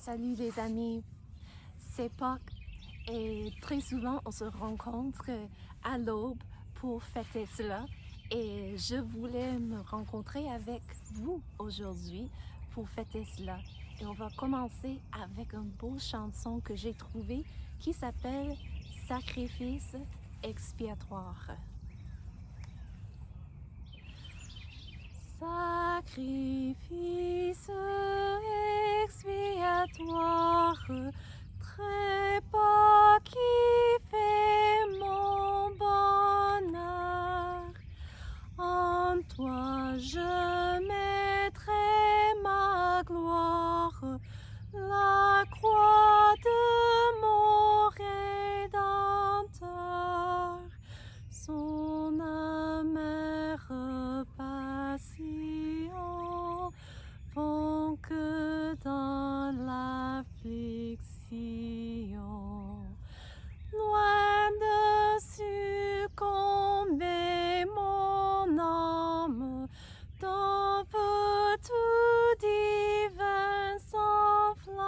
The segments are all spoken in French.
Salut les amis, c'est Pâques et très souvent on se rencontre à l'aube pour fêter cela et je voulais me rencontrer avec vous aujourd'hui pour fêter cela. Et on va commencer avec une beau chanson que j'ai trouvée qui s'appelle Sacrifice expiatoire. Sacrifice expiatoire, trépas qui fait mon bonheur. En toi je mettrai ma gloire, la croix de mon Rédempteur. Son amère passion font que dans l'affliction, loin de succomber mon âme, dans feu tout divin s'enflamme.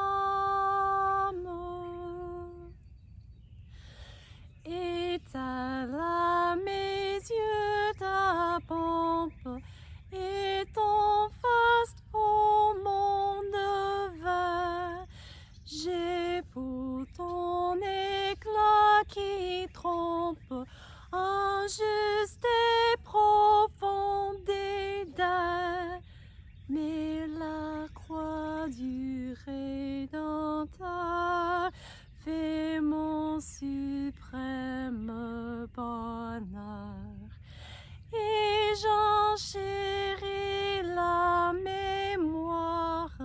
Éteins à mes yeux ta pompe et ton faste ô mon devin. J'ai pour ton éclat qui trompe un juste et profond dédain. Mais la croix du Rédempteur fait mon suprême bonheur. Et j'en chéris la mémoire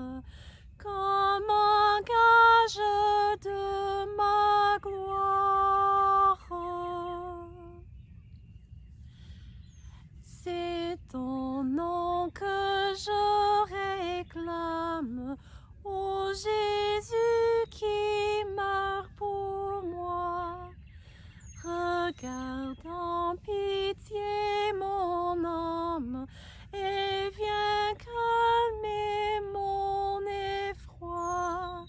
comme un gage de ma gloire. C'est ton nom que je réclame, ô Jésus qui meurt pour moi. Regarde en pitié mon âme et viens calmer mon effroi.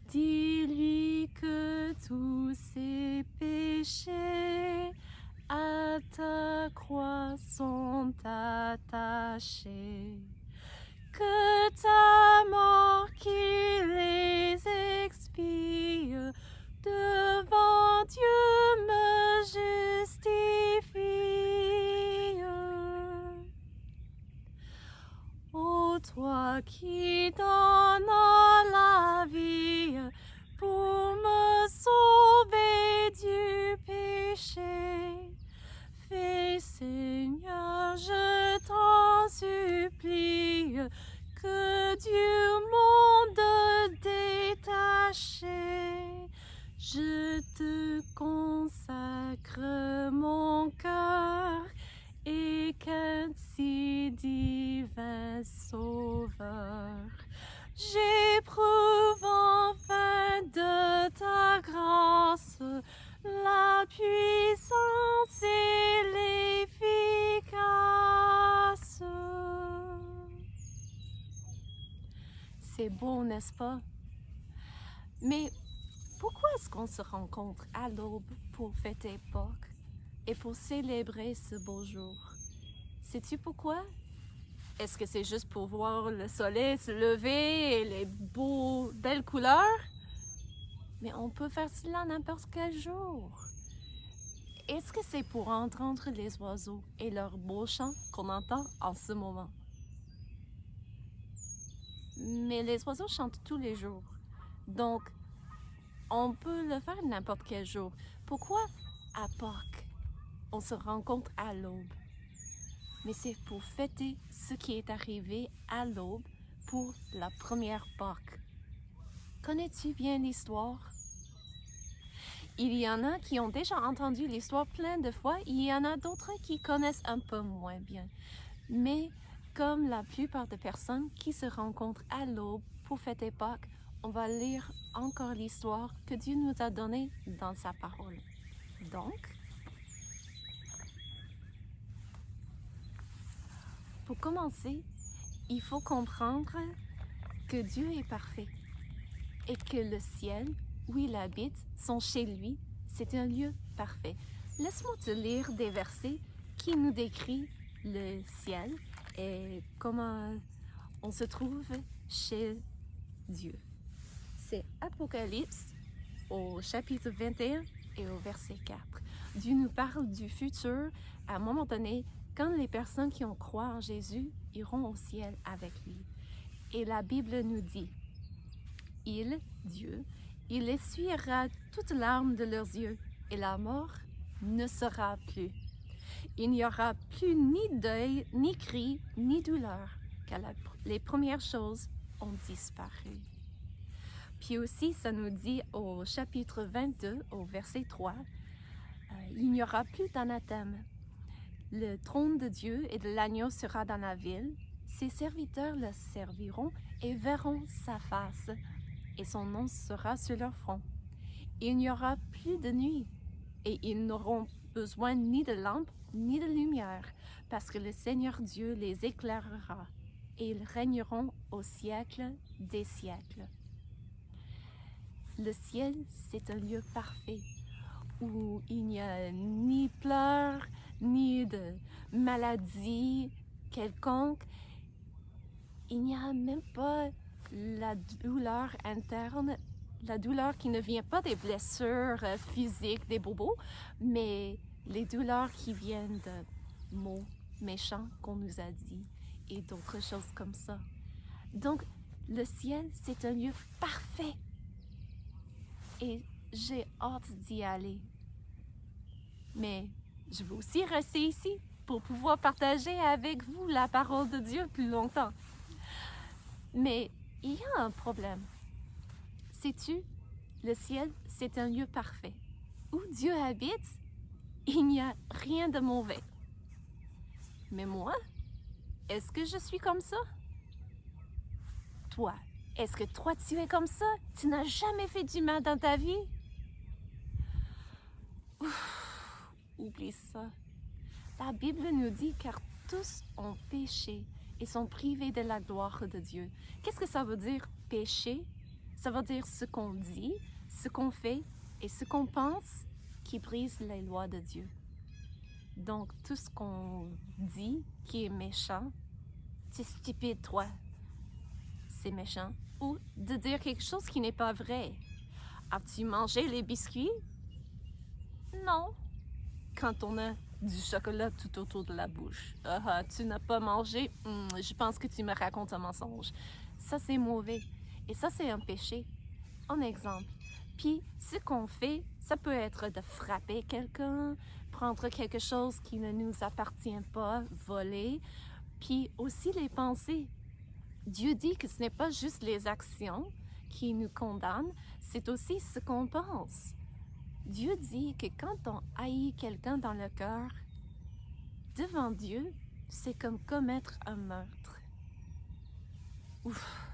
Dis-lui que tous ses péchés à ta croix sont attachés, que ta mort qui les expie devant Dieu me justifie. Ô toi qui donnes la vie pour me sauver du péché, fais Seigneur, je t'en supplie, que du monde détaché, je te consacre mon cœur et qu'ainsi divin Sauveur, j'éprouve enfin de ta grâce la puissance et l'efficace. C'est beau, n'est-ce pas? Mais pourquoi est-ce qu'on se rencontre à l'aube pour fêter Pâques et pour célébrer ce beau jour? Sais-tu pourquoi? Est-ce que c'est juste pour voir le soleil se lever et les belles couleurs? Mais on peut faire cela n'importe quel jour. Est-ce que c'est pour entendre les oiseaux et leurs beaux chants qu'on entend en ce moment? Mais les oiseaux chantent tous les jours. Donc, on peut le faire n'importe quel jour. Pourquoi à Pâques, on se rencontre à l'aube? Mais c'est pour fêter ce qui est arrivé à l'aube pour la première Pâques. Connais-tu bien l'histoire? Il y en a qui ont déjà entendu l'histoire plein de fois, il y en a d'autres qui connaissent un peu moins bien. Mais comme la plupart des personnes qui se rencontrent à l'aube pour fêter Pâques, on va lire encore l'histoire que Dieu nous a donnée dans sa parole. Donc, pour commencer, il faut comprendre que Dieu est parfait. et que le ciel où il habite sont chez lui. C'est un lieu parfait. Laisse-moi te lire des versets qui nous décrivent le ciel et comment on se trouve chez Dieu. C'est Apocalypse au chapitre 21 et au verset 4. Dieu nous parle du futur à un moment donné quand les personnes qui ont croit en Jésus iront au ciel avec lui. Et la Bible nous dit, Dieu, il essuiera toutes larmes de leurs yeux et la mort ne sera plus. Il n'y aura plus ni deuil, ni cri, ni douleur, car les premières choses ont disparu. Puis aussi, ça nous dit au chapitre 22, au verset 3, il n'y aura plus d'anathème. Le trône de Dieu et de l'agneau sera dans la ville. Ses serviteurs le serviront et verront sa face, et son nom sera sur leur front. Il n'y aura plus de nuit, et ils n'auront besoin ni de lampe ni de lumière, parce que le Seigneur Dieu les éclairera, et ils régneront au siècle des siècles. Le ciel, c'est un lieu parfait, où il n'y a ni pleurs, ni de maladie quelconque. Il n'y a même pas la douleur interne, la douleur qui ne vient pas des blessures physiques, des bobos, mais les douleurs qui viennent de mots méchants qu'on nous a dit et d'autres choses comme ça. Donc, le ciel, c'est un lieu parfait. Et j'ai hâte d'y aller. Mais je veux aussi rester ici pour pouvoir partager avec vous la parole de Dieu plus longtemps. Mais il y a un problème. Sais-tu, le ciel, c'est un lieu parfait. Où Dieu habite, il n'y a rien de mauvais. Mais moi, est-ce que je suis comme ça? Toi, est-ce que toi tu es comme ça? Tu n'as jamais fait du mal dans ta vie? Oublie ça. La Bible nous dit car tous ont péché et sont privés de la gloire de Dieu. Qu'est-ce que ça veut dire pécher? Ça veut dire ce qu'on dit, ce qu'on fait et ce qu'on pense qui brise les lois de Dieu. Donc tout ce qu'on dit qui est méchant, c'est stupide toi, c'est méchant. Ou de dire quelque chose qui n'est pas vrai. As-tu mangé les biscuits? Non. Quand on a du chocolat tout autour de la bouche. Tu n'as pas mangé? Je pense que tu me racontes un mensonge. Ça, c'est mauvais. Et ça, c'est un péché. En exemple. Puis, ce qu'on fait, ça peut être de frapper quelqu'un, prendre quelque chose qui ne nous appartient pas, voler. Puis aussi les pensées. Dieu dit que ce n'est pas juste les actions qui nous condamnent, c'est aussi ce qu'on pense. Dieu dit que quand on haït quelqu'un dans le cœur, devant Dieu, c'est comme commettre un meurtre. Ouf!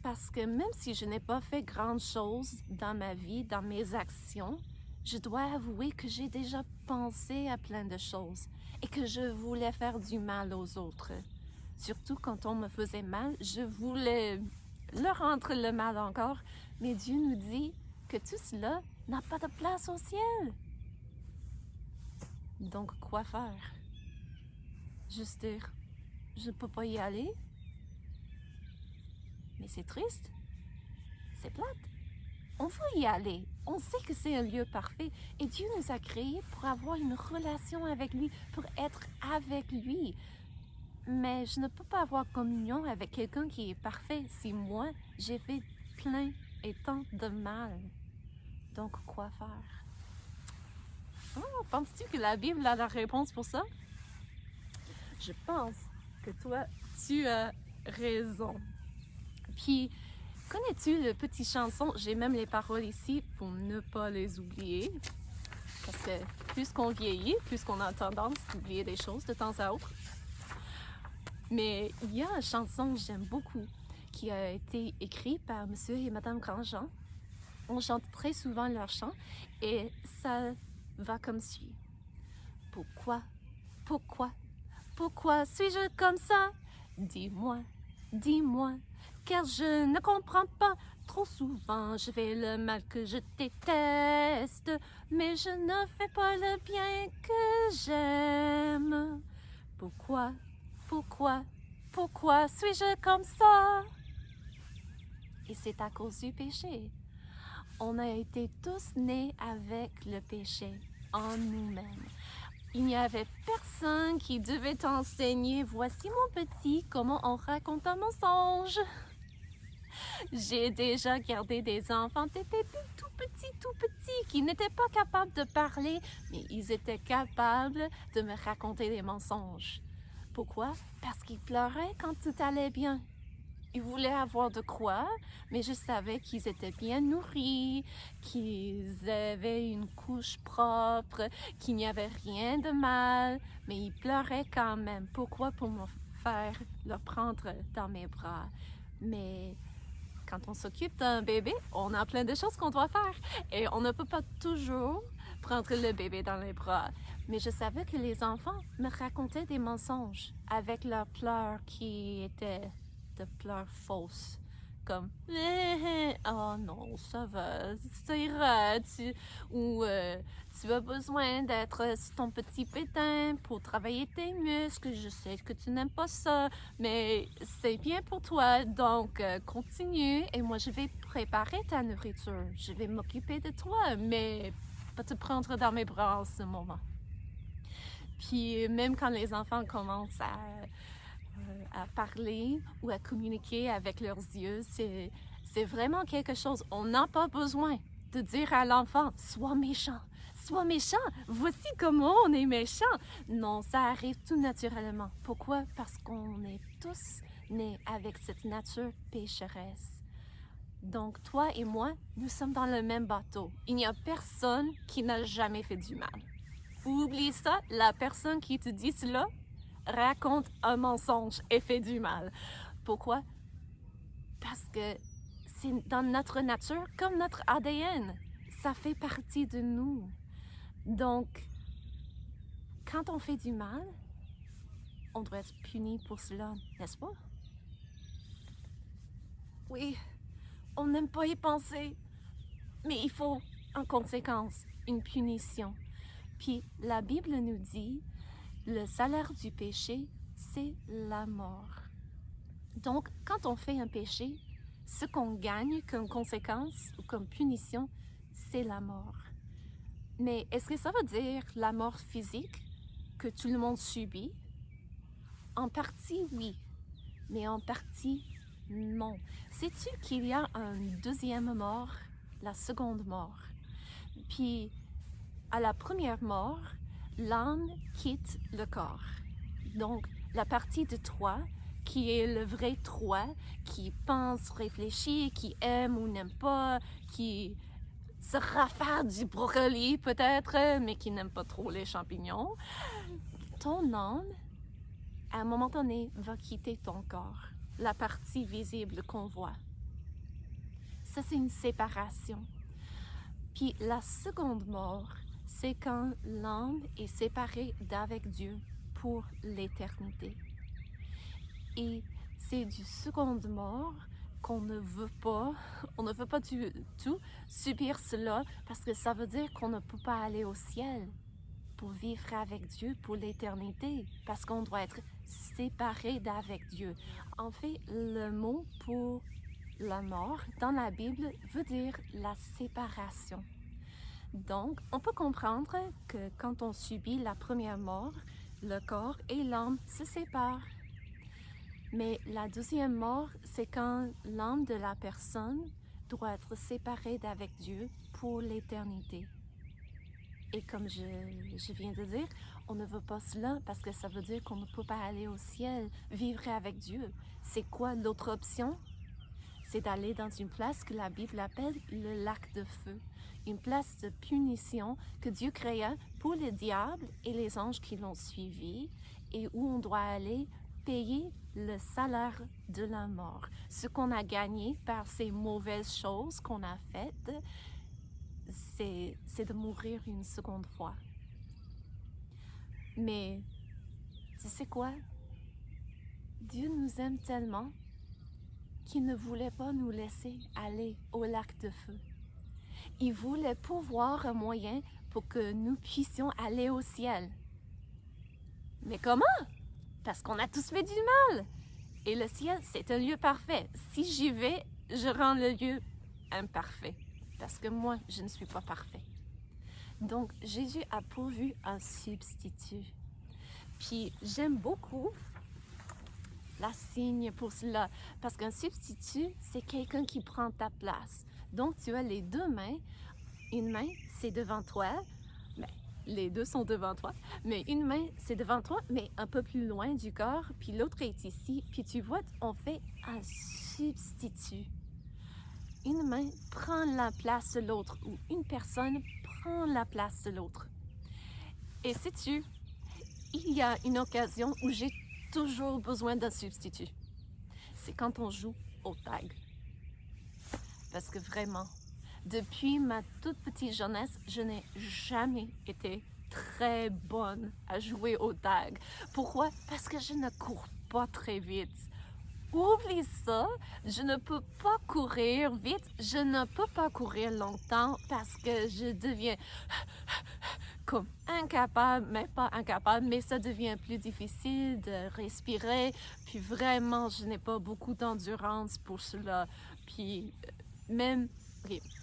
Parce que même si je n'ai pas fait grandes choses dans ma vie, dans mes actions, je dois avouer que j'ai déjà pensé à plein de choses et que je voulais faire du mal aux autres. Surtout quand on me faisait mal, je voulais leur rendre le mal encore, mais Dieu nous dit que tout cela n'a pas de place au ciel. Donc, quoi faire? Juste dire, je ne peux pas y aller? Mais c'est triste. C'est plate. On veut y aller. On sait que c'est un lieu parfait. Et Dieu nous a créés pour avoir une relation avec lui, pour être avec lui. Mais je ne peux pas avoir communion avec quelqu'un qui est parfait si moi, j'ai fait plein et tant de mal. Donc, quoi faire? Oh, penses-tu que la Bible a la réponse pour ça? Je pense que toi, tu as raison. Puis, connais-tu le petit chanson? J'ai même les paroles ici pour ne pas les oublier. Parce que plus qu'on vieillit, plus qu'on a tendance d'oublier des choses de temps à autre. Mais il y a une chanson que j'aime beaucoup qui a été écrite par Monsieur et Madame Grandjean. On chante très souvent leur chant et ça va comme suit. Pourquoi, pourquoi suis-je comme ça? Dis-moi, car je ne comprends pas. Trop souvent, je fais le mal que je déteste, mais je ne fais pas le bien que j'aime. Pourquoi, pourquoi suis-je comme ça? Et c'est à cause du péché. On a été tous nés avec le péché en nous-mêmes. Il n'y avait personne qui devait t'enseigner. Voici mon petit, comment on raconte un mensonge. J'ai déjà gardé des enfants, des bébés tout petits, qui n'étaient pas capables de parler, mais ils étaient capables de me raconter des mensonges. Pourquoi? Parce qu'ils pleuraient quand tout allait bien. Ils voulaient avoir de quoi, mais je savais qu'ils étaient bien nourris, qu'ils avaient une couche propre, qu'il n'y avait rien de mal, mais ils pleuraient quand même. Pourquoi? Pour me faire le prendre dans mes bras. Mais quand on s'occupe d'un bébé, on a plein de choses qu'on doit faire et on ne peut pas toujours prendre le bébé dans les bras. Mais je savais que les enfants me racontaient des mensonges avec leurs pleurs qui étaient de pleurs fausses. Comme oh non, ça va, ça ira. Tu as besoin d'être sur ton petit pétin pour travailler tes muscles. Je sais que tu n'aimes pas ça, mais c'est bien pour toi. Donc, continue et moi, je vais préparer ta nourriture. Je vais m'occuper de toi, mais pas te prendre dans mes bras en ce moment. Puis, même quand les enfants commencent à parler ou à communiquer avec leurs yeux, c'est vraiment quelque chose. On n'a pas besoin de dire à l'enfant, sois méchant, voici comment on est méchant. Non, ça arrive tout naturellement. Pourquoi? Parce qu'on est tous nés avec cette nature pécheresse. Donc, toi et moi, nous sommes dans le même bateau. Il n'y a personne qui n'a jamais fait du mal. Oublie ça, la personne qui te dit cela raconte un mensonge et fait du mal. Pourquoi? Parce que c'est dans notre nature, comme notre ADN. Ça fait partie de nous. Donc, quand on fait du mal, on doit être puni pour cela, n'est-ce pas? Oui, on n'aime pas y penser, mais il faut, en conséquence, une punition. Puis la Bible nous dit, le salaire du péché, c'est la mort. Donc, quand on fait un péché, ce qu'on gagne comme conséquence ou comme punition, c'est la mort. Mais est-ce que ça veut dire la mort physique que tout le monde subit? En partie, oui, mais en partie, non. Sais-tu qu'il y a une deuxième mort, la seconde mort? Puis, à la première mort, l'âme quitte le corps. Donc, la partie de toi, qui est le vrai toi, qui pense, réfléchit, qui aime ou n'aime pas, qui se raffade du brocoli peut-être, mais qui n'aime pas trop les champignons, ton âme, à un moment donné, va quitter ton corps, la partie visible qu'on voit. Ça, c'est une séparation. Puis la seconde mort, c'est quand l'âme est séparée d'avec Dieu pour l'éternité. Et c'est du seconde mort qu'on ne veut pas, on ne veut pas du tout subir cela parce que ça veut dire qu'on ne peut pas aller au ciel pour vivre avec Dieu pour l'éternité parce qu'on doit être séparé d'avec Dieu. En fait, le mot pour la mort dans la Bible veut dire la séparation. Donc, on peut comprendre que quand on subit la première mort, le corps et l'âme se séparent. Mais la deuxième mort, c'est quand l'âme de la personne doit être séparée d'avec Dieu pour l'éternité. Et comme je viens de dire, on ne veut pas cela parce que ça veut dire qu'on ne peut pas aller au ciel, vivre avec Dieu. C'est quoi l'autre option? C'est d'aller dans une place que la Bible appelle le lac de feu, une place de punition que Dieu créa pour le diable et les anges qui l'ont suivi et où on doit aller payer le salaire de la mort. Ce qu'on a gagné par ces mauvaises choses qu'on a faites, c'est de mourir une seconde fois. Mais tu sais quoi? Dieu nous aime tellement qu'il ne voulait pas nous laisser aller au lac de feu. Il voulait pourvoir un moyen pour que nous puissions aller au ciel. Mais comment? Parce qu'on a tous fait du mal. Et le ciel, c'est un lieu parfait. Si j'y vais, je rends le lieu imparfait. Parce que moi, je ne suis pas parfait. Donc, Jésus a pourvu un substitut. Puis, j'aime beaucoup la signe pour cela. Parce qu'un substitut, c'est quelqu'un qui prend ta place. Donc, tu as les deux mains. Une main, c'est devant toi. Ben, les deux sont devant toi. Mais une main, c'est devant toi, mais un peu plus loin du corps. Puis l'autre est ici. Puis tu vois, on fait un substitut. Une main prend la place de l'autre. Ou une personne prend la place de l'autre. Et sais-tu, il y a une occasion où j'ai toujours besoin d'un substitut. C'est quand on joue au tag. Parce que vraiment, depuis ma toute petite jeunesse, je n'ai jamais été très bonne à jouer au tag. Pourquoi? Parce que je ne cours pas très vite. Oublie ça, je ne peux pas courir vite, je ne peux pas courir longtemps parce que je deviens comme incapable, mais pas incapable, mais ça devient plus difficile de respirer. Puis vraiment, je n'ai pas beaucoup d'endurance pour cela. Puis même,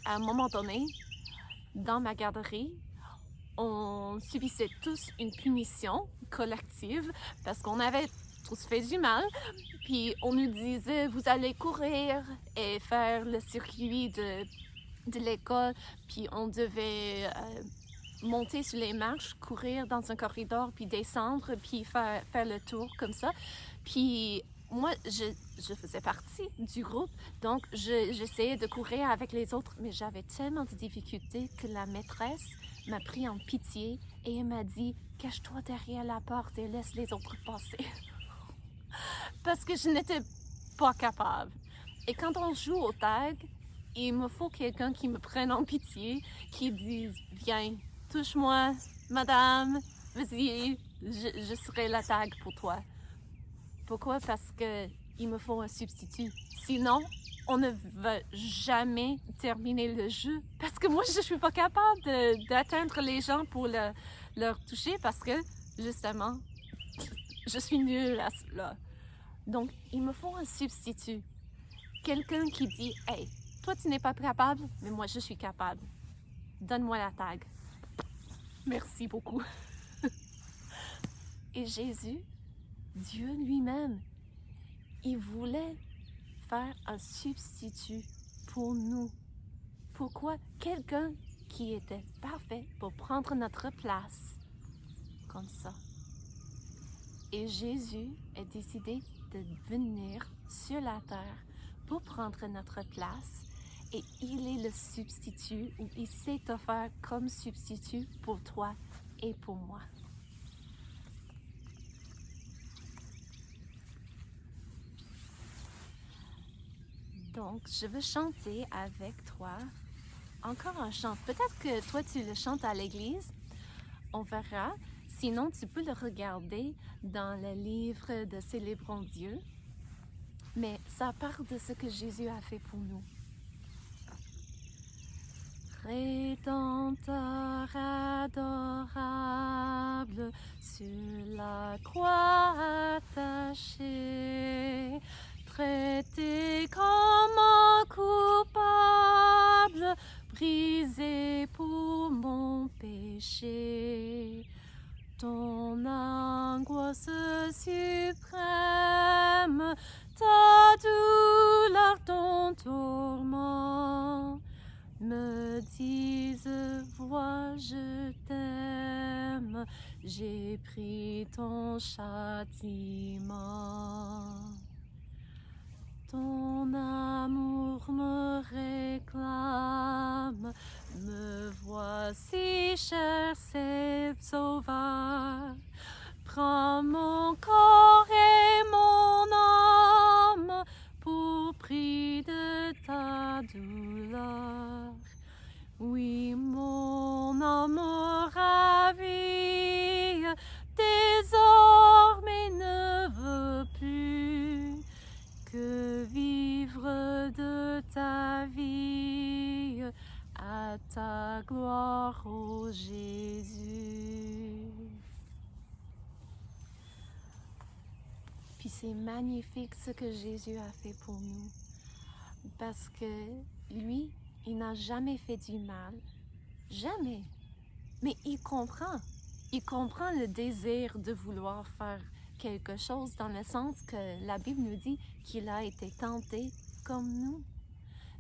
à un moment donné, dans ma garderie, on subissait tous une punition collective parce qu'on avait tous fait du mal. Puis on nous disait, vous allez courir et faire le circuit de l'école. Puis on devait monter sur les marches, courir dans un corridor, puis descendre, puis faire le tour comme ça. Puis moi, je faisais partie du groupe, donc j'essayais de courir avec les autres, mais j'avais tellement de difficultés que la maîtresse m'a pris en pitié et elle m'a dit « Cache-toi derrière la porte et laisse les autres passer. » Parce que je n'étais pas capable. Et quand on joue au tag, il me faut quelqu'un qui me prenne en pitié, qui dise « Viens, touche-moi, madame, vas-y, je serai la tag pour toi. » Pourquoi? Parce qu'il me faut un substitut. Sinon, on ne va jamais terminer le jeu. Parce que moi, je ne suis pas capable d'atteindre les gens pour leur toucher parce que, justement, je suis nulle à cela. Donc, il me faut un substitut. Quelqu'un qui dit « Hey, toi, tu n'es pas capable, mais moi, je suis capable. Donne-moi la tag. » Merci beaucoup. Et Jésus, Dieu lui-même, il voulait faire un substitut pour nous. Pourquoi? Quelqu'un qui était parfait pour prendre notre place, comme ça. Et Jésus a décidé de venir sur la terre pour prendre notre place. Et il est le substitut, ou il s'est offert comme substitut pour toi et pour moi. Donc, je veux chanter avec toi encore un chant. Peut-être que toi, tu le chantes à l'église. On verra. Sinon, tu peux le regarder dans le livre de Célébrons Dieu. Mais ça parle de ce que Jésus a fait pour nous. Rédempteur adorable, sur la croix attaché, traité comme un coupable, brisé pour mon péché. Ton angoisse suprême, ta douleur, ton tourment, me disent, vois, je t'aime, j'ai pris ton châtiment. Ton amour me réclame, me voici, cher Sauveur. Prends mon corps et mon âme pour prix de ta douleur. Oui, mon amour ravi, désormais ne veut plus que vivre ta vie, à ta gloire, ô Jésus. Puis c'est magnifique ce que Jésus a fait pour nous, parce que lui, il n'a jamais fait du mal, jamais. Mais il comprend le désir de vouloir faire quelque chose, dans le sens que la Bible nous dit qu'il a été tenté comme nous.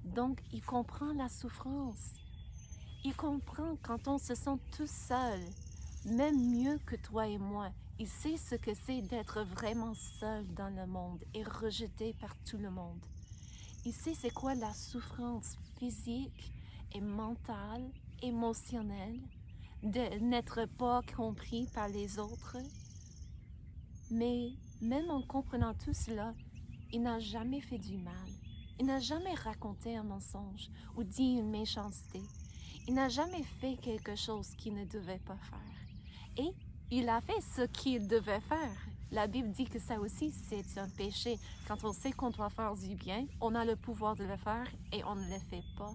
Donc, il comprend la souffrance. Il comprend quand on se sent tout seul, même mieux que toi et moi. Il sait ce que c'est d'être vraiment seul dans le monde et rejeté par tout le monde. Il sait c'est quoi la souffrance physique et mentale, émotionnelle, de n'être pas compris par les autres. Mais même en comprenant tout cela, il n'a jamais fait du mal. Il n'a jamais raconté un mensonge ou dit une méchanceté. Il n'a jamais fait quelque chose qu'il ne devait pas faire. Et il a fait ce qu'il devait faire. La Bible dit que ça aussi, c'est un péché. Quand on sait qu'on doit faire du bien, on a le pouvoir de le faire et on ne le fait pas.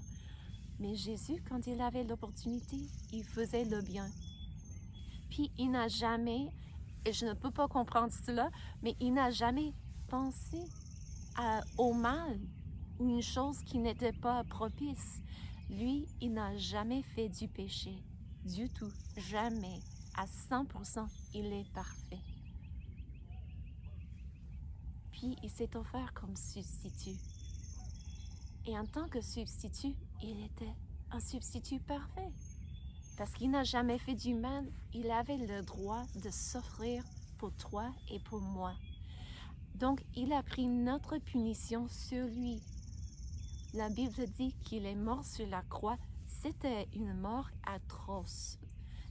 Mais Jésus, quand il avait l'opportunité, il faisait le bien. Puis il n'a jamais, et je ne peux pas comprendre cela, mais il n'a jamais pensé au mal ou une chose qui n'était pas propice. Lui, il n'a jamais fait du péché, du tout, jamais. À 100%, il est parfait. Puis il s'est offert comme substitut. Et en tant que substitut, il était un substitut parfait. Parce qu'il n'a jamais fait du mal, il avait le droit de s'offrir pour toi et pour moi. Donc, il a pris notre punition sur lui. La Bible dit qu'il est mort sur la croix. C'était une mort atroce.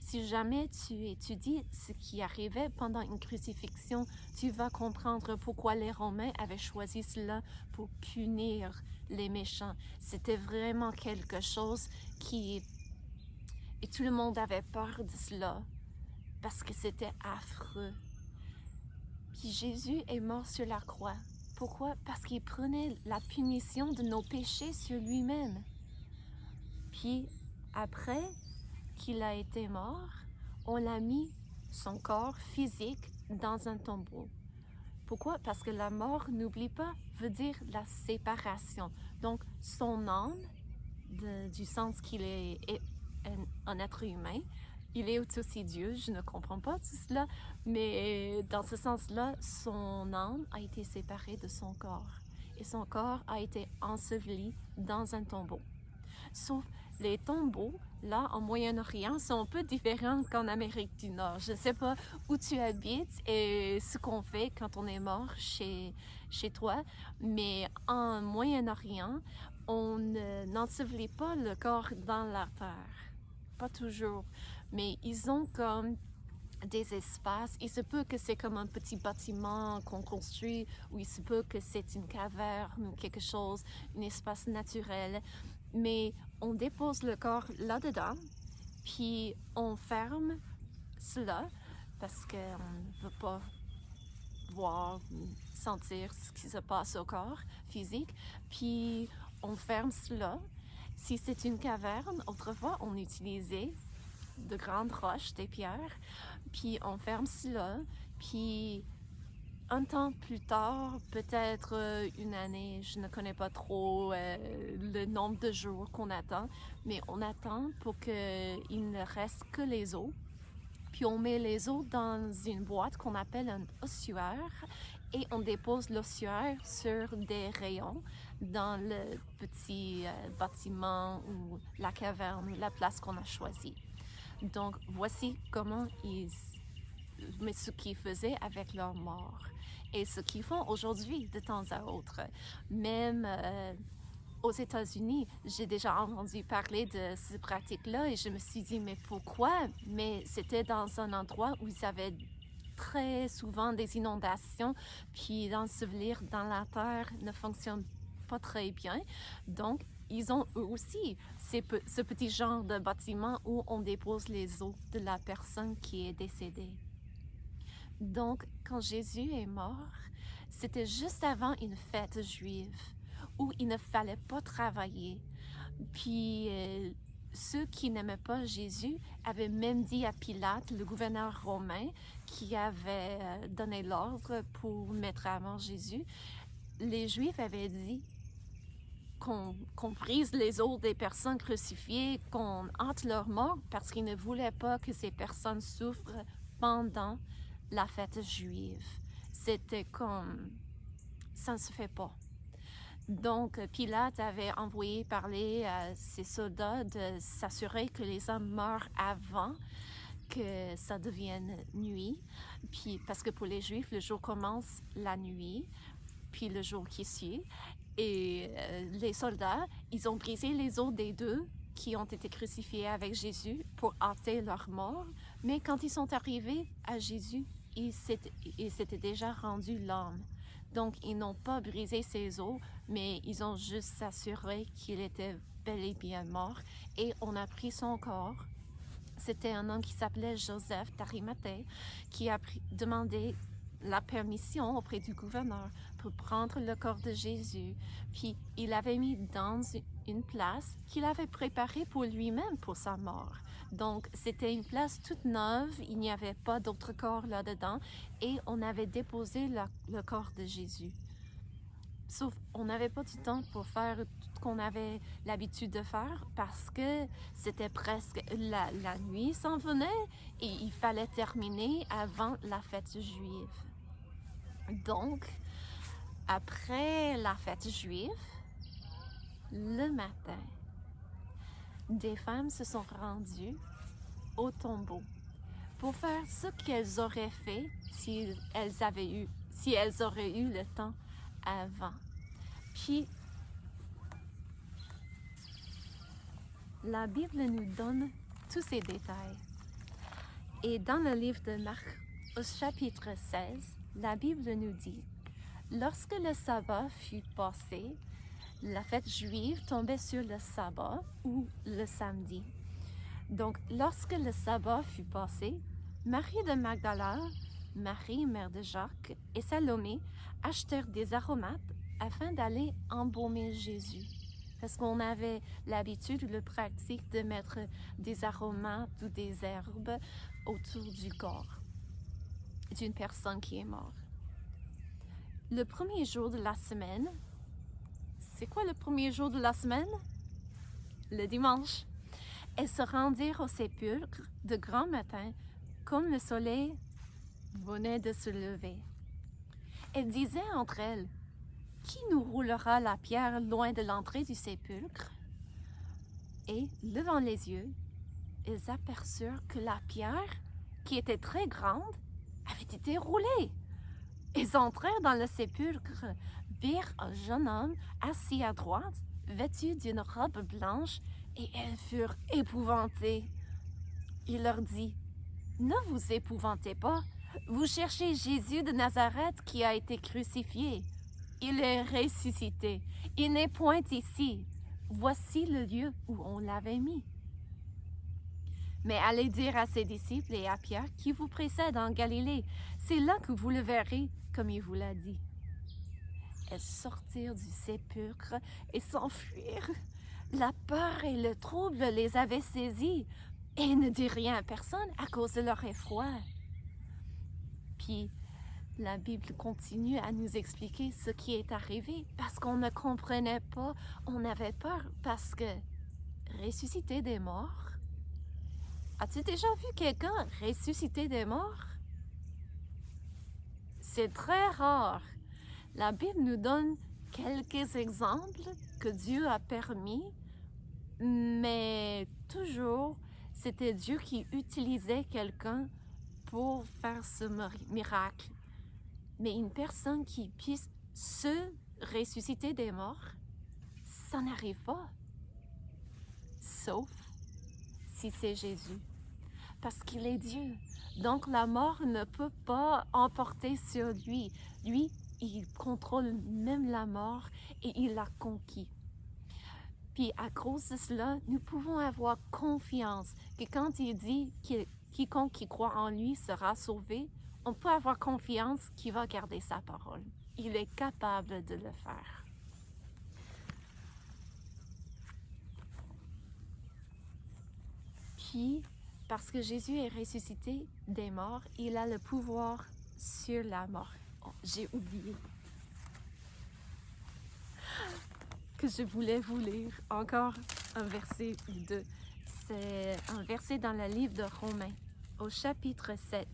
Si jamais tu étudies ce qui arrivait pendant une crucifixion, tu vas comprendre pourquoi les Romains avaient choisi cela pour punir les méchants. C'était vraiment quelque chose qui... Et tout le monde avait peur de cela, parce que c'était affreux. Puis Jésus est mort sur la croix. Pourquoi? Parce qu'il prenait la punition de nos péchés sur lui-même. Puis après qu'il a été mort, on l'a mis, son corps physique, dans un tombeau. Pourquoi? Parce que la mort, n'oublie pas, veut dire la séparation. Donc son âme, du sens qu'il est un être humain, il est aussi Dieu, je ne comprends pas tout cela, mais dans ce sens-là, son âme a été séparée de son corps. Et son corps a été enseveli dans un tombeau. Sauf les tombeaux, là, en Moyen-Orient, sont un peu différents qu'en Amérique du Nord. Je ne sais pas où tu habites et ce qu'on fait quand on est mort chez toi, mais en Moyen-Orient, on n'ensevelit pas le corps dans la terre. Pas toujours. Mais ils ont comme des espaces. Il se peut que c'est comme un petit bâtiment qu'on construit, ou il se peut que c'est une caverne ou quelque chose, un espace naturel. Mais on dépose le corps là-dedans, puis on ferme cela parce qu'on ne veut pas voir, sentir ce qui se passe au corps physique. Puis on ferme cela. Si c'est une caverne, autrefois on utilisait de grandes roches, des pierres, puis on ferme cela, puis un temps plus tard, peut-être une année, je ne connais pas trop le nombre de jours qu'on attend, mais on attend pour qu'il ne reste que les os. Puis on met les os dans une boîte qu'on appelle un ossuaire et on dépose l'ossuaire sur des rayons dans le petit bâtiment ou la caverne, la place qu'on a choisie. Donc voici comment mais ce qu'ils faisaient avec leur mort et ce qu'ils font aujourd'hui de temps à autre. Même aux États-Unis, j'ai déjà entendu parler de ces pratiques-là et je me suis dit, mais pourquoi? Mais c'était dans un endroit où ils avaient très souvent des inondations, puis l'ensevelir dans la terre ne fonctionne pas très bien. Donc, ils ont eux aussi ce petit genre de bâtiment où on dépose les os de la personne qui est décédée. Donc, quand Jésus est mort, c'était juste avant une fête juive où il ne fallait pas travailler. Puis ceux qui n'aimaient pas Jésus avaient même dit à Pilate, le gouverneur romain, qui avait donné l'ordre pour mettre à mort Jésus, les Juifs avaient dit qu'on brise les os des personnes crucifiées, qu'on hante leur mort parce qu'ils ne voulaient pas que ces personnes souffrent pendant la fête juive. C'était comme, ça ne se fait pas. Donc, Pilate avait envoyé parler à ses soldats de s'assurer que les hommes meurent avant que ça devienne nuit. Puis, parce que pour les Juifs, le jour commence la nuit, puis le jour qui suit. Et les soldats, ils ont brisé les os des deux qui ont été crucifiés avec Jésus pour hâter leur mort. Mais quand ils sont arrivés à Jésus, il s'était déjà rendu l'homme. Donc, ils n'ont pas brisé ses os, mais ils ont juste s'assuré qu'il était bel et bien mort. Et on a pris son corps. C'était un homme qui s'appelait Joseph d'Arimathée, qui a demandé la permission auprès du gouverneur pour prendre le corps de Jésus. Puis, il l'avait mis dans une place qu'il avait préparée pour lui-même pour sa mort. Donc, c'était une place toute neuve, il n'y avait pas d'autres corps là-dedans et on avait déposé le corps de Jésus. Sauf, on n'avait pas du temps pour faire tout ce qu'on avait l'habitude de faire parce que c'était presque la nuit s'en venait et il fallait terminer avant la fête juive. Donc, après la fête juive, le matin, des femmes se sont rendues au tombeau pour faire ce qu'elles auraient fait si elles auraient eu le temps avant. Puis, la Bible nous donne tous ces détails. Et dans le livre de Marc, au chapitre 16, la Bible nous dit « Lorsque le sabbat fut passé, la fête juive tombait sur le sabbat ou le samedi. Donc, lorsque le sabbat fut passé, Marie de Magdala, Marie, mère de Jacques, et Salomé achetèrent des aromates afin d'aller embaumer Jésus. Parce qu'on avait l'habitude, le pratique de mettre des aromates ou des herbes autour du corps d'une personne qui est morte. Le premier jour de la semaine, c'est quoi le premier jour de la semaine? Le dimanche. Elles se rendirent au sépulcre de grand matin, comme le soleil venait de se lever. Elles disaient entre elles, « Qui nous roulera la pierre loin de l'entrée du sépulcre? » Et, levant les yeux, elles aperçurent que la pierre, qui était très grande, avait été roulée. Elles entrèrent dans le sépulcre, virent un jeune homme assis à droite, vêtu d'une robe blanche, et elles furent épouvantées. Il leur dit, « Ne vous épouvantez pas, vous cherchez Jésus de Nazareth qui a été crucifié. Il est ressuscité. Il n'est point ici. Voici le lieu où on l'avait mis. Mais allez dire à ses disciples et à Pierre qui vous précède en Galilée. C'est là que vous le verrez, comme il vous l'a dit. » Elles sortirent du sépulcre et s'enfuirent. La peur et le trouble les avaient saisies et ne dirent rien à personne à cause de leur effroi. Puis, la Bible continue à nous expliquer ce qui est arrivé parce qu'on ne comprenait pas, on avait peur parce que ressusciter des morts. As-tu déjà vu quelqu'un ressusciter des morts? C'est très rare. La Bible nous donne quelques exemples que Dieu a permis, mais toujours, c'était Dieu qui utilisait quelqu'un pour faire ce miracle. Mais une personne qui puisse se ressusciter des morts, ça n'arrive pas. Sauf si c'est Jésus. Parce qu'il est Dieu. Donc la mort ne peut pas emporter sur lui. Lui, il contrôle même la mort et il l'a conquis. Puis à cause de cela, nous pouvons avoir confiance que quand il dit que quiconque qui croit en lui sera sauvé, on peut avoir confiance qu'il va garder sa parole. Il est capable de le faire. Puis, parce que Jésus est ressuscité des morts, il a le pouvoir sur la mort. Oh, j'ai oublié que je voulais vous lire encore un verset ou deux. C'est un verset dans le livre de Romains, au chapitre 7.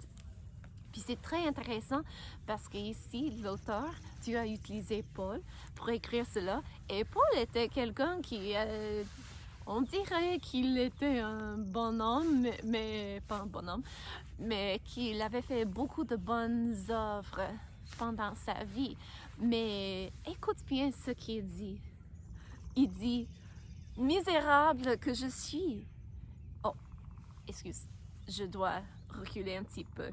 Puis c'est très intéressant parce qu'ici, l'auteur, Dieu a utilisé Paul pour écrire cela. Et Paul était quelqu'un qui, on dirait qu'il était un bonhomme, mais pas un bonhomme, mais qu'il avait fait beaucoup de bonnes œuvres pendant sa vie. Mais écoute bien ce qu'il dit. Il dit, misérable que je suis. Oh, excuse, je dois reculer un petit peu.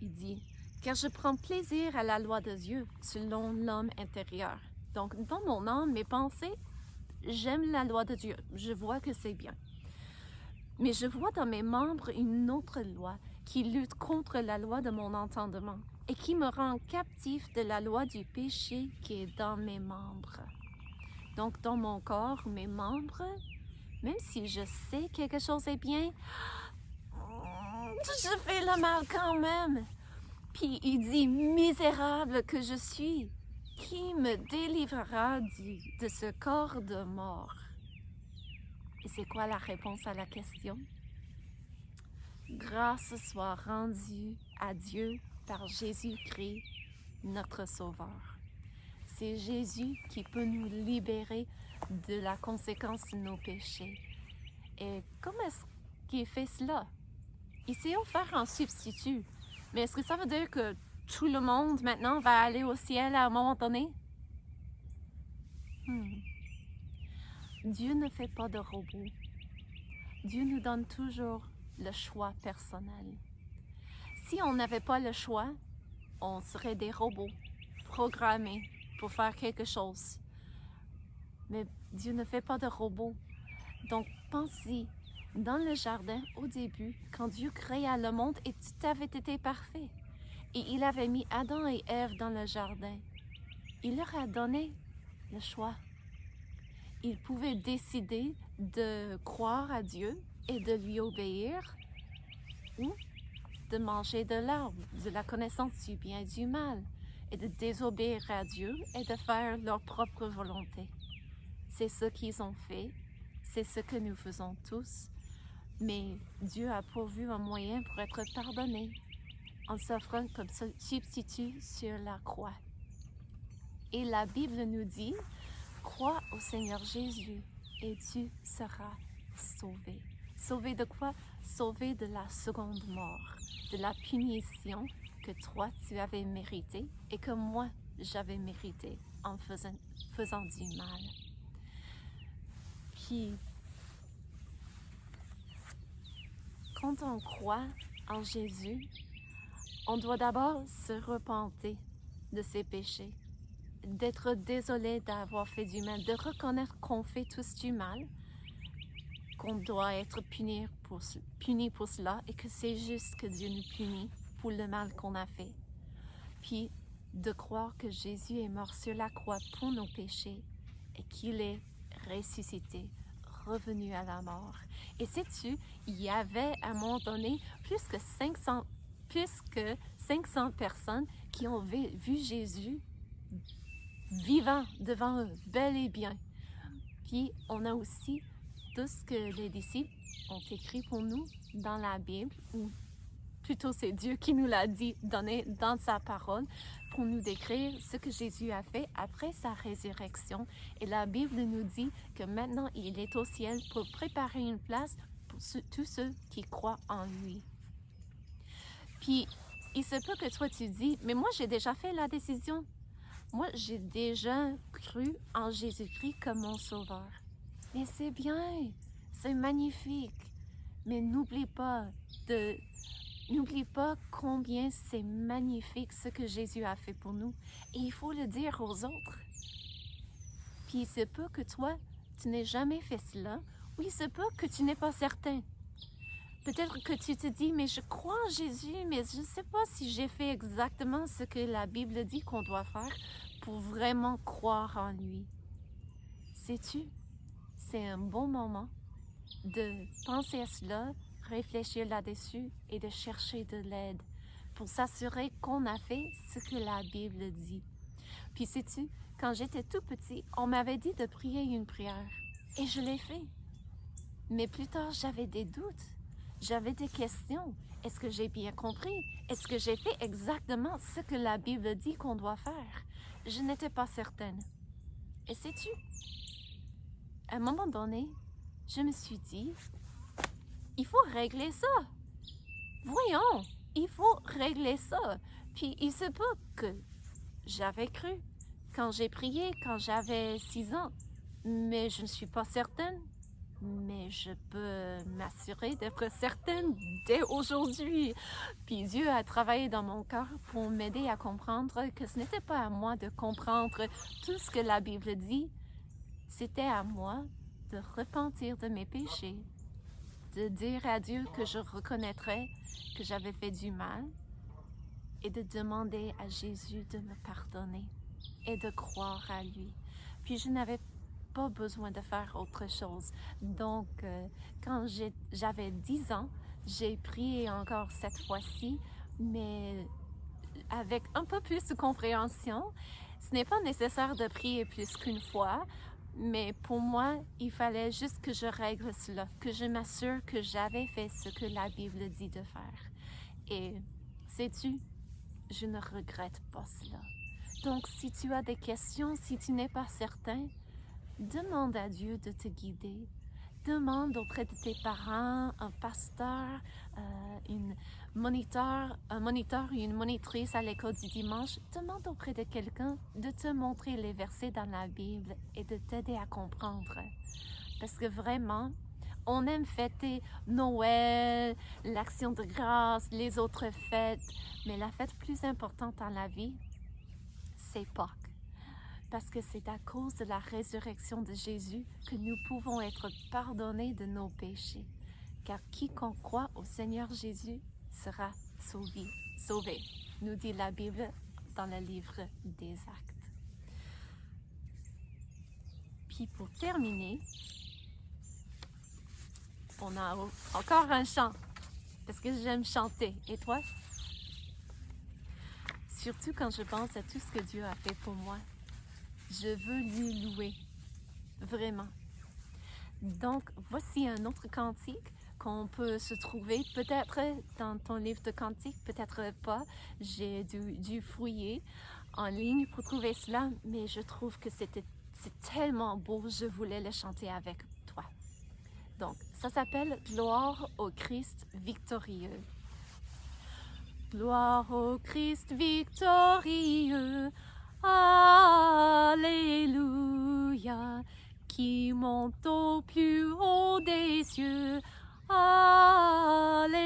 Il dit, car je prends plaisir à la loi de Dieu selon l'homme intérieur. Donc, dans mon âme, mes pensées, j'aime la loi de Dieu. Je vois que c'est bien. Mais je vois dans mes membres une autre loi qui lutte contre la loi de mon entendement et qui me rend captif de la loi du péché qui est dans mes membres. Donc, dans mon corps, mes membres, même si je sais que quelque chose est bien, je fais le mal quand même. Puis il dit, misérable que je suis, qui me délivrera de ce corps de mort? Et c'est quoi la réponse à la question? Grâce soit rendue à Dieu par Jésus-Christ, notre Sauveur. C'est Jésus qui peut nous libérer de la conséquence de nos péchés. Et comment est-ce qu'il fait cela? Il s'est offert un substitut. Mais est-ce que ça veut dire que tout le monde maintenant va aller au ciel à un moment donné? Dieu ne fait pas de robots. Dieu nous donne toujours le choix personnel. Si on n'avait pas le choix, on serait des robots programmés pour faire quelque chose. Mais Dieu ne fait pas de robots. Donc, pense-y, dans le jardin, au début, quand Dieu créa le monde et tout avait été parfait, et il avait mis Adam et Ève dans le jardin, il leur a donné le choix. Ils pouvaient décider de croire à Dieu et de lui obéir, ou de manger de l'arbre, de la connaissance du bien et du mal, et de désobéir à Dieu et de faire leur propre volonté. C'est ce qu'ils ont fait, c'est ce que nous faisons tous, mais Dieu a pourvu un moyen pour être pardonné en s'offrant comme substitut sur la croix. Et la Bible nous dit, crois au Seigneur Jésus et tu seras sauvé. Sauvé de quoi? Sauvé de la seconde mort, de la punition que toi tu avais méritée et que moi j'avais mérité en faisant du mal. Puis, quand on croit en Jésus, on doit d'abord se repentir de ses péchés, d'être désolé d'avoir fait du mal, de reconnaître qu'on fait tous du mal, qu'on doit être puni pour cela et que c'est juste que Dieu nous punit pour le mal qu'on a fait. Puis de croire que Jésus est mort sur la croix pour nos péchés et qu'il est ressuscité, revenu à la mort. Et sais-tu, il y avait à un moment donné plus que 500 personnes qui ont vu Jésus vivant devant eux, bel et bien. Puis on a aussi tout ce que les disciples ont écrit pour nous dans la Bible, ou plutôt c'est Dieu qui nous l'a dit, donné dans sa parole, pour nous décrire ce que Jésus a fait après sa résurrection. Et la Bible nous dit que maintenant il est au ciel pour préparer une place pour tous ceux qui croient en lui. Puis, il se peut que toi tu dis, mais moi j'ai déjà fait la décision. Moi j'ai déjà cru en Jésus-Christ comme mon sauveur. Mais c'est bien, c'est magnifique. Mais n'oublie pas combien c'est magnifique ce que Jésus a fait pour nous. Et il faut le dire aux autres. Puis il se peut que toi, tu n'aies jamais fait cela, ou il se peut que tu n'es pas certain. Peut-être que tu te dis, mais je crois en Jésus, mais je ne sais pas si j'ai fait exactement ce que la Bible dit qu'on doit faire pour vraiment croire en lui. Sais-tu, c'est un bon moment de penser à cela, réfléchir là-dessus et de chercher de l'aide pour s'assurer qu'on a fait ce que la Bible dit. Puis sais-tu, quand j'étais tout petit, on m'avait dit de prier une prière et je l'ai fait. Mais plus tard, j'avais des doutes, j'avais des questions. Est-ce que j'ai bien compris? Est-ce que j'ai fait exactement ce que la Bible dit qu'on doit faire? Je n'étais pas certaine. Et sais-tu, à un moment donné, je me suis dit, il faut régler ça. Voyons, il faut régler ça. Puis il se peut que j'avais cru quand j'ai prié, quand j'avais 6 ans, mais je ne suis pas certaine. Mais je peux m'assurer d'être certaine dès aujourd'hui. Puis Dieu a travaillé dans mon cœur pour m'aider à comprendre que ce n'était pas à moi de comprendre tout ce que la Bible dit. C'était à moi de repentir de mes péchés, de dire à Dieu que je reconnaîtrais que j'avais fait du mal et de demander à Jésus de me pardonner et de croire à lui. Puis je n'avais pas besoin de faire autre chose. Donc, quand j'avais 10 ans, j'ai prié encore cette fois-ci, mais avec un peu plus de compréhension. Ce n'est pas nécessaire de prier plus qu'une fois, mais pour moi, il fallait juste que je règle cela, que je m'assure que j'avais fait ce que la Bible dit de faire. Et sais-tu, je ne regrette pas cela. Donc, si tu as des questions, si tu n'es pas certain, demande à Dieu de te guider. Demande auprès de tes parents, un pasteur, un moniteur ou une monitrice à l'école du dimanche. Demande auprès de quelqu'un de te montrer les versets dans la Bible et de t'aider à comprendre. Parce que vraiment, on aime fêter Noël, l'Action de grâce, les autres fêtes, mais la fête plus importante dans la vie, c'est Pâques. Parce que c'est à cause de la résurrection de Jésus que nous pouvons être pardonnés de nos péchés. Car quiconque croit au Seigneur Jésus sera sauvé, nous dit la Bible dans le livre des Actes. Puis pour terminer, on a encore un chant, parce que j'aime chanter. Et toi? Surtout quand je pense à tout ce que Dieu a fait pour moi. Je veux lui louer, vraiment. Donc, voici un autre cantique qu'on peut se trouver peut-être dans ton livre de cantiques, peut-être pas. J'ai dû fouiller en ligne pour trouver cela, mais je trouve que c'est tellement beau, je voulais le chanter avec toi. Donc, ça s'appelle « Gloire au Christ victorieux ». Gloire au Christ victorieux, Alléluia, qui monte au plus haut des cieux. Alléluia,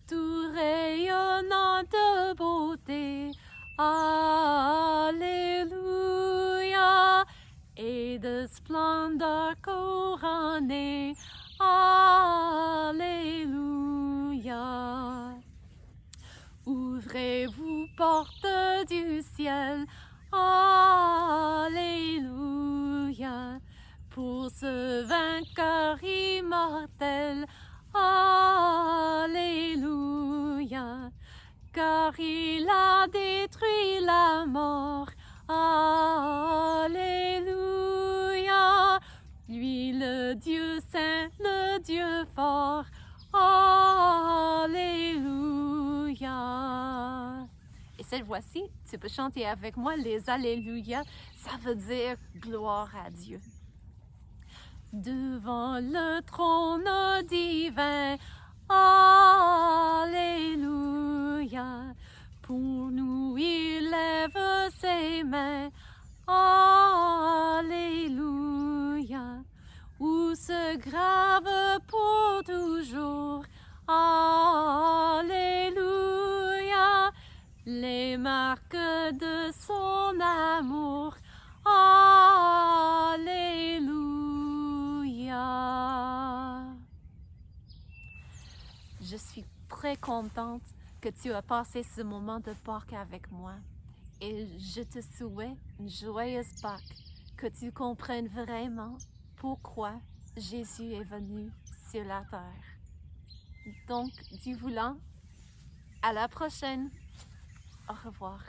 tout rayonnant de beauté. Alléluia, et de splendeur couronné. Alléluia. Ouvrez-vous, portes du ciel, Alléluia, pour ce vainqueur immortel, Alléluia, car il a détruit la mort, Alléluia, lui le Dieu saint, le Dieu fort, Alléluia. Et cette fois-ci, tu peux chanter avec moi les Alléluia. Ça veut dire gloire à Dieu. Devant le trône divin, Alléluia. Pour nous, il lève ses mains, Alléluia. Où se grave pour toujours, Alléluia, les marques de son amour, Alléluia. Je suis très contente que tu as passé ce moment de Pâques avec moi et je te souhaite une joyeuse Pâques, que tu comprennes vraiment pourquoi Jésus est venu sur la terre. Donc, Dieu voulant, à la prochaine. Au revoir.